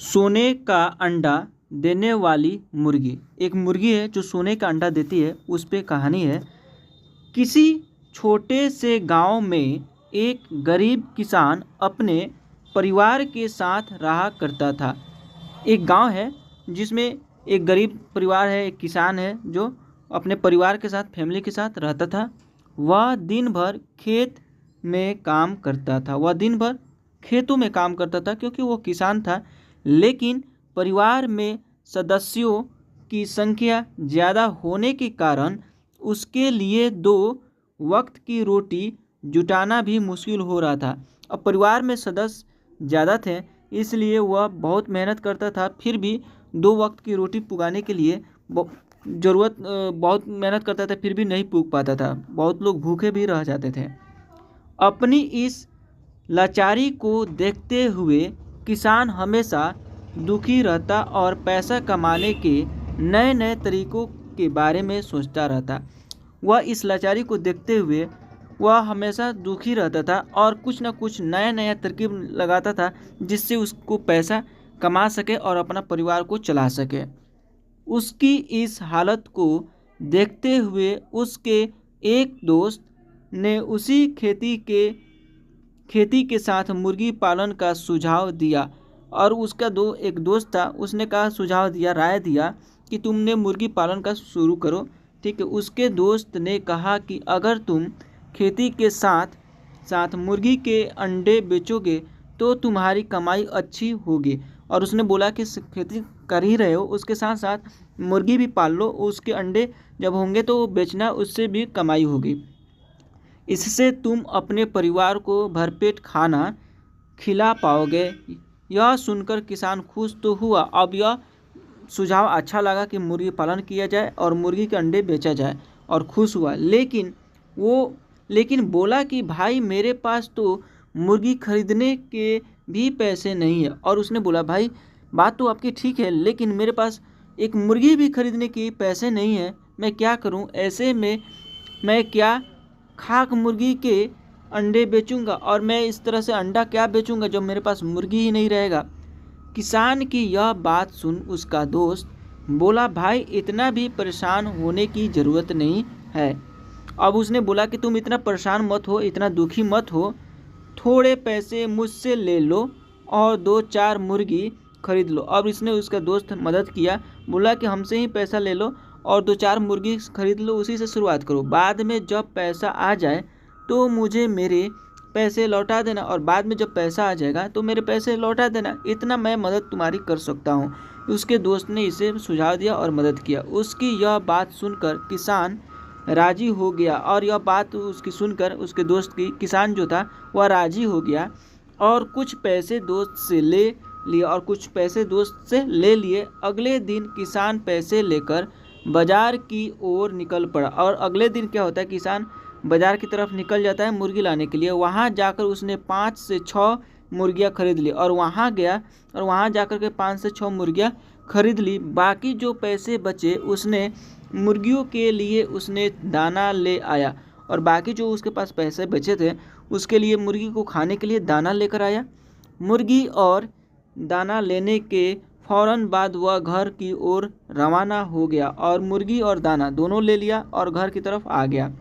सोने का अंडा देने वाली मुर्गी। एक मुर्गी है जो सोने का अंडा देती है। उस पे कहानी है। किसी छोटे से गांव में एक गरीब किसान अपने परिवार के साथ रहा करता था। एक गांव है जिसमें एक गरीब परिवार है, एक किसान है जो अपने परिवार के साथ, फैमिली के साथ रहता था। वह दिन भर खेत में काम करता था। वह दिन भर खेतों में काम करता था क्योंकि वो किसान था। लेकिन परिवार में सदस्यों की संख्या ज़्यादा होने के कारण उसके लिए 2 वक्त की रोटी जुटाना भी मुश्किल हो रहा था। अब परिवार में सदस्य ज़्यादा थे, इसलिए वह बहुत मेहनत करता था। फिर भी 2 वक्त की रोटी पुगाने के लिए बहुत मेहनत करता था, फिर भी नहीं पुग पाता था। बहुत लोग भूखे भी रह जाते थे। अपनी इस लाचारी को देखते हुए किसान हमेशा दुखी रहता और पैसा कमाने के नए नए तरीकों के बारे में सोचता रहता। वह इस लाचारी को देखते हुए वह हमेशा दुखी रहता था और कुछ न कुछ नया नया तरकीब लगाता था जिससे उसको पैसा कमा सके और अपना परिवार को चला सके। उसकी इस हालत को देखते हुए उसके एक दोस्त ने उसी खेती के साथ मुर्गी पालन का सुझाव दिया। और उसका एक दोस्त था, उसने कहा, सुझाव दिया, राय दिया कि तुमने मुर्गी पालन का शुरू करो। ठीक है। उसके दोस्त ने कहा कि अगर तुम खेती के साथ साथ मुर्गी के अंडे बेचोगे तो तुम्हारी कमाई अच्छी होगी। और उसने बोला कि खेती कर ही रहे हो, उसके साथ साथ मुर्गी भी पाल लो, उसके अंडे जब होंगे तो बेचना, उससे भी कमाई होगी। इससे तुम अपने परिवार को भरपेट खाना खिला पाओगे। यह सुनकर किसान खुश तो हुआ। अब यह सुझाव अच्छा लगा कि मुर्गी पालन किया जाए और मुर्गी के अंडे बेचा जाए, और खुश हुआ। लेकिन बोला कि भाई, मेरे पास तो मुर्गी खरीदने के भी पैसे नहीं है। और उसने बोला, भाई बात तो आपकी ठीक है, लेकिन मेरे पास एक मुर्गी भी खरीदने के पैसे नहीं है। मैं क्या करूं? ऐसे में मैं क्या खाक मुर्गी के अंडे बेचूंगा, और मैं इस तरह से अंडा क्या बेचूंगा जब मेरे पास मुर्गी ही नहीं रहेगा। किसान की यह बात सुन उसका दोस्त बोला, भाई इतना भी परेशान होने की ज़रूरत नहीं है। अब उसने बोला कि तुम इतना परेशान मत हो, इतना दुखी मत हो, थोड़े पैसे मुझसे ले लो और 2-4 मुर्गी खरीद लो। अब इसने उसका दोस्त मदद किया, बोला कि हमसे ही पैसा ले लो और 2-4 मुर्गी खरीद लो, उसी से शुरुआत करो। बाद में जब पैसा आ जाए तो मुझे मेरे पैसे लौटा देना, और बाद में जब पैसा आ जाएगा तो मेरे पैसे लौटा देना। इतना मैं मदद तुम्हारी कर सकता हूँ। उसके दोस्त ने इसे सुझाव दिया और मदद किया। उसकी यह बात सुनकर किसान राजी हो गया, और यह बात उसकी सुनकर उसके दोस्त की, किसान जो था वह राजी हो गया और कुछ पैसे दोस्त से ले लिए और कुछ पैसे दोस्त से ले लिए। अगले दिन किसान पैसे लेकर बाजार की ओर निकल पड़ा। और अगले दिन क्या होता है, किसान बाजार की तरफ निकल जाता है मुर्गी लाने के लिए। वहाँ जाकर उसने 5 से 6 मुर्गियाँ खरीद ली, और वहाँ गया और वहाँ जाकर के 5 से 6 मुर्गियाँ खरीद ली। बाकी जो पैसे बचे उसने मुर्गियों के लिए उसने दाना ले आया, और बाकी जो उसके पास पैसे बचे थे उसके लिए मुर्गी को खाने के लिए दाना लेकर आया। मुर्गी और दाना लेने के फौरन बाद वह घर की ओर रवाना हो गया, और मुर्गी और दाना दोनों ले लिया और घर की तरफ आ गया।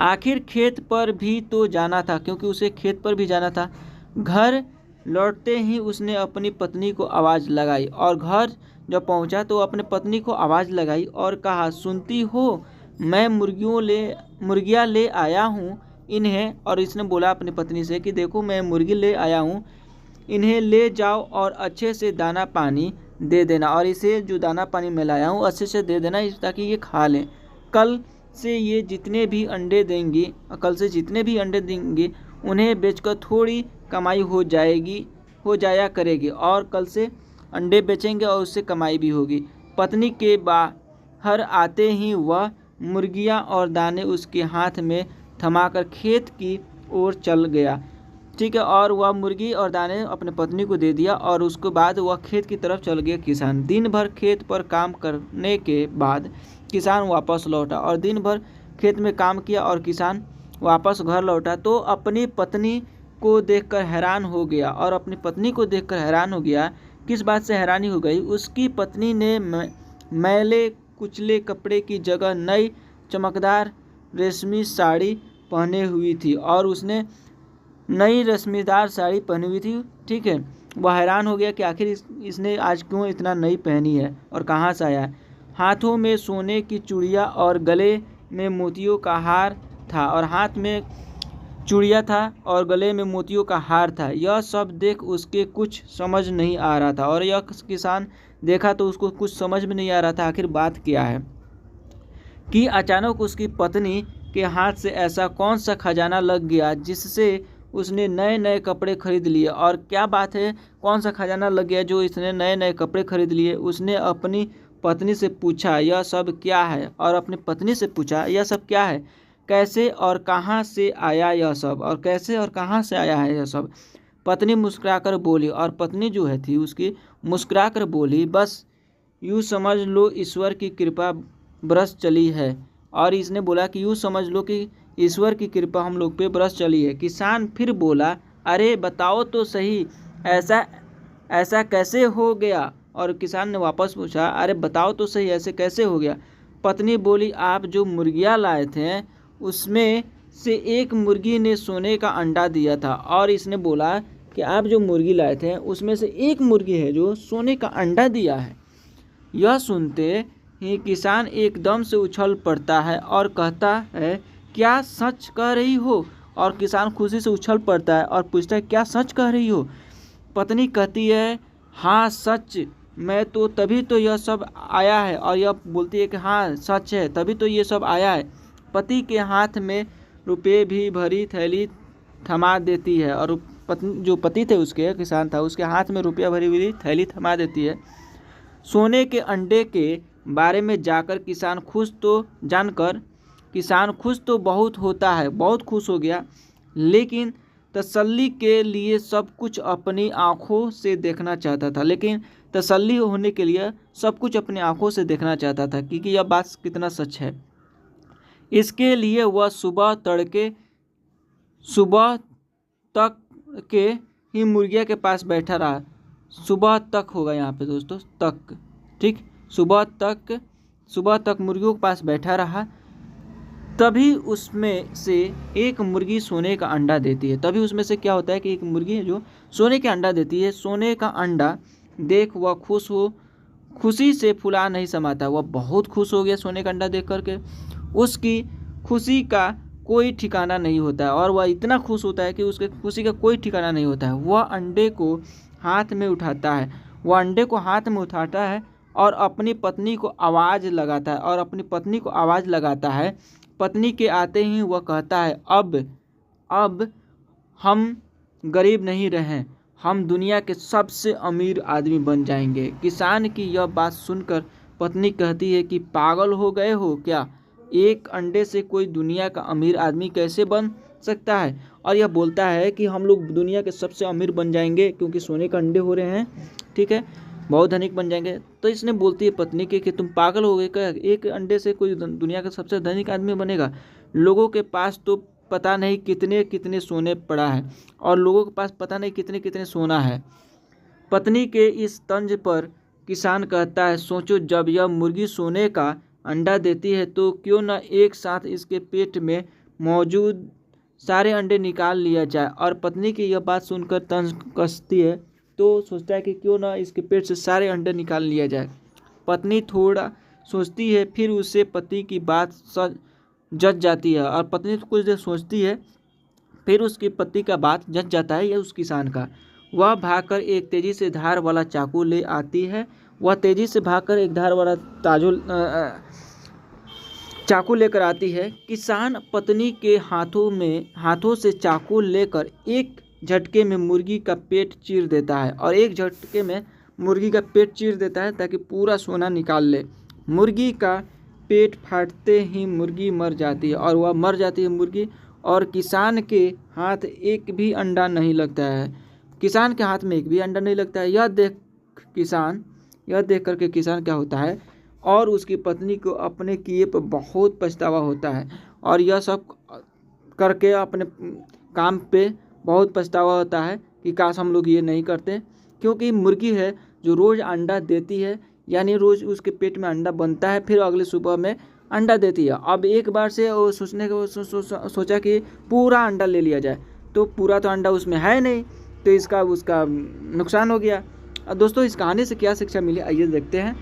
आखिर खेत पर भी तो जाना था, क्योंकि उसे खेत पर भी जाना था। घर लौटते ही उसने अपनी पत्नी को आवाज़ लगाई, और घर जब पहुंचा तो अपने पत्नी को आवाज़ लगाई और कहा, सुनती हो, मैं मुर्गियाँ ले आया हूँ इन्हें। और इसने बोला अपनी पत्नी से कि देखो, मैं मुर्गी ले आया हूँ, इन्हें ले जाओ और अच्छे से दाना पानी दे देना, और इसे जो दाना पानी मैं लाया हूँ अच्छे से दे देना ताकि ये खा लें। कल से जितने भी अंडे देंगे उन्हें बेचकर थोड़ी कमाई हो जाया करेगी, और कल से अंडे बेचेंगे और उससे कमाई भी होगी। पत्नी के बाहर आते ही वह मुर्गियाँ और दाने उसके हाथ में थमाकर खेत की ओर चल गया। ठीक है। और वह मुर्गी और दाने अपने पत्नी को दे दिया, और उसके बाद वह खेत की तरफ चल गया। किसान दिन भर खेत पर काम करने के बाद किसान वापस लौटा, और दिन भर खेत में काम किया और किसान वापस घर लौटा तो अपनी पत्नी को देखकर हैरान हो गया, और अपनी पत्नी को देखकर हैरान हो गया किस बात से हैरानी हो गई? उसकी पत्नी ने मैले कुचले कपड़े की जगह नई चमकदार रेशमी साड़ी पहने हुई थी और उसने नई रश्मीदार साड़ी पहनी हुई थी। ठीक है, वह हैरान हो गया कि आखिर इसने आज क्यों इतना नई पहनी है और कहाँ से आया है। हाथों में सोने की चूड़ियाँ और गले में मोतियों का हार था और हाथ में चूड़िया था और गले में मोतियों का हार था। यह सब देख उसके कुछ समझ नहीं आ रहा था और यह किसान देखा तो उसको कुछ समझ में नहीं आ रहा था आखिर बात क्या है कि अचानक उसकी पत्नी के हाथ से ऐसा कौन सा खजाना लग गया जिससे उसने नए नए कपड़े खरीद लिए। और क्या बात है, कौन सा खजाना लग गया जो इसने नए नए कपड़े खरीद लिए। उसने अपनी पत्नी से पूछा यह सब क्या है, और अपनी पत्नी से पूछा यह सब क्या है, कैसे और कहाँ से आया यह सब, और कैसे और कहाँ से आया है यह सब। पत्नी मुस्कुराकर बोली, और पत्नी जो है थी उसकी मुस्कुराकर बोली, बस यूँ समझ लो ईश्वर की कृपा बरस चली है। और इसने बोला कि यूँ समझ लो कि ईश्वर की कृपा हम लोग पे बरस चली है। किसान फिर बोला, अरे बताओ तो सही, ऐसा ऐसा कैसे हो गया। और किसान ने वापस पूछा, अरे बताओ तो सही, ऐसे कैसे हो गया। पत्नी बोली, आप जो मुर्गियाँ लाए थे उसमें से एक मुर्गी ने सोने का अंडा दिया था। और इसने बोला कि आप जो मुर्गी लाए थे उसमें से एक मुर्गी है जो सोने का अंडा दिया है। यह सुनते ही किसान एकदम से उछल पड़ता है और कहता है, क्या सच कह रही हो। और किसान खुशी से उछल पड़ता है और पूछता है, क्या सच कह रही हो। पत्नी कहती है, हाँ सच, मैं तो तभी तो यह सब आया है। और यह बोलती है कि हाँ सच है, तभी तो ये सब आया है। पति के हाथ में रुपये भी भरी थैली थमा देती है, और पत्नी जो पति थे उसके, किसान था, उसके हाथ में रुपया भरी हुई थैली थमा देती है। सोने के अंडे के बारे में जानकर किसान खुश तो बहुत होता है, बहुत खुश हो गया, लेकिन तसल्ली के लिए सब कुछ अपनी आँखों से देखना चाहता था। लेकिन तसल्ली होने के लिए सब कुछ अपनी आँखों से देखना चाहता था क्योंकि यह बात कितना सच है। इसके लिए वह सुबह तक के ही मुर्गिया के पास बैठा रहा। सुबह तक होगा यहाँ पे दोस्तों, तक, ठीक, सुबह तक मुर्गियों के पास बैठा रहा। तभी उसमें से एक मुर्गी सोने का अंडा देती है। तभी उसमें से क्या होता है कि एक मुर्गी है जो सोने का अंडा देती है। सोने का अंडा देख वह खुशी से फुला नहीं समाता। वह बहुत खुश हो गया सोने का अंडा देख करके। उसकी खुशी का कोई ठिकाना नहीं होता है और वह इतना खुश होता है कि उसके खुशी का कोई ठिकाना नहीं होता है। वह अंडे को हाथ में उठाता है और अपनी पत्नी को आवाज़ लगाता है। पत्नी के आते ही वह कहता है, अब हम गरीब नहीं रहे, हम दुनिया के सबसे अमीर आदमी बन जाएंगे। किसान की यह बात सुनकर पत्नी कहती है कि पागल हो गए हो क्या, एक अंडे से कोई दुनिया का अमीर आदमी कैसे बन सकता है। और यह बोलता है कि हम लोग दुनिया के सबसे अमीर बन जाएंगे क्योंकि सोने के अंडे हो रहे हैं, ठीक है, बहुत धनिक बन जाएंगे। तो इसने बोलती है पत्नी के कि तुम पागल हो गए क्या, एक अंडे से कोई दुनिया का सबसे धनिक आदमी बनेगा। लोगों के पास तो पता नहीं कितने कितने सोने पड़ा है और लोगों के पास पता नहीं कितने कितने सोना है। पत्नी के इस तंज पर किसान कहता है, सोचो जब यह मुर्गी सोने का अंडा देती है तो क्यों न एक साथ इसके पेट में मौजूद सारे अंडे निकाल लिया जाए। और पत्नी की यह बात सुनकर तंज कसती है तो सोचता है कि क्यों ना इसके पेट से सारे अंडे निकाल लिया जाए। पत्नी थोड़ा सोचती है, फिर उसे पति की बात जच जाती है। और पत्नी कुछ देर सोचती है, फिर उसके पति का बात जच जाता है। यह उस किसान का। वह भागकर एक तेजी से धार वाला चाकू ले आती है। चाकू लेकर आती है। किसान पत्नी के हाथों से चाकू लेकर एक झटके में मुर्गी का पेट चीर देता है ताकि पूरा सोना निकाल ले। मुर्गी का पेट फाटते ही मुर्गी मर जाती है और वह मर जाती है मुर्गी, और किसान के हाथ एक भी अंडा नहीं लगता है। यह देख करके किसान क्या होता है, और उसकी पत्नी को अपने किए पर बहुत पछतावा होता है। और यह सब करके अपने काम पे बहुत पछतावा होता है कि काश हम लोग ये नहीं करते, क्योंकि मुर्गी है जो रोज़ अंडा देती है, यानी रोज़ उसके पेट में अंडा बनता है, फिर अगले सुबह में अंडा देती है। अब एक बार से वो सोचा कि पूरा अंडा ले लिया जाए, तो पूरा तो अंडा उसमें है नहीं, तो इसका उसका नुकसान हो गया। अब दोस्तों इस कहानी से क्या शिक्षा मिली, आइए देखते हैं।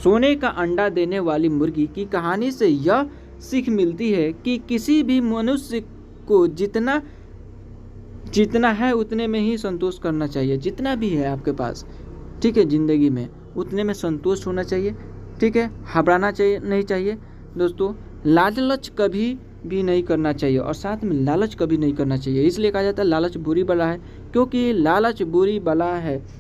सोने का अंडा देने वाली मुर्गी की कहानी से यह सीख मिलती है कि किसी भी मनुष्य को जितना है उतने में ही संतोष करना चाहिए। जितना भी है आपके पास, ठीक है, ज़िंदगी में उतने में संतोष होना चाहिए, ठीक है, घबराना चाहिए नहीं चाहिए। दोस्तों लालच कभी भी नहीं करना चाहिए, और साथ में लालच कभी नहीं करना चाहिए। इसलिए कहा जाता है लालच बुरी बला है, क्योंकि लालच बुरी बला है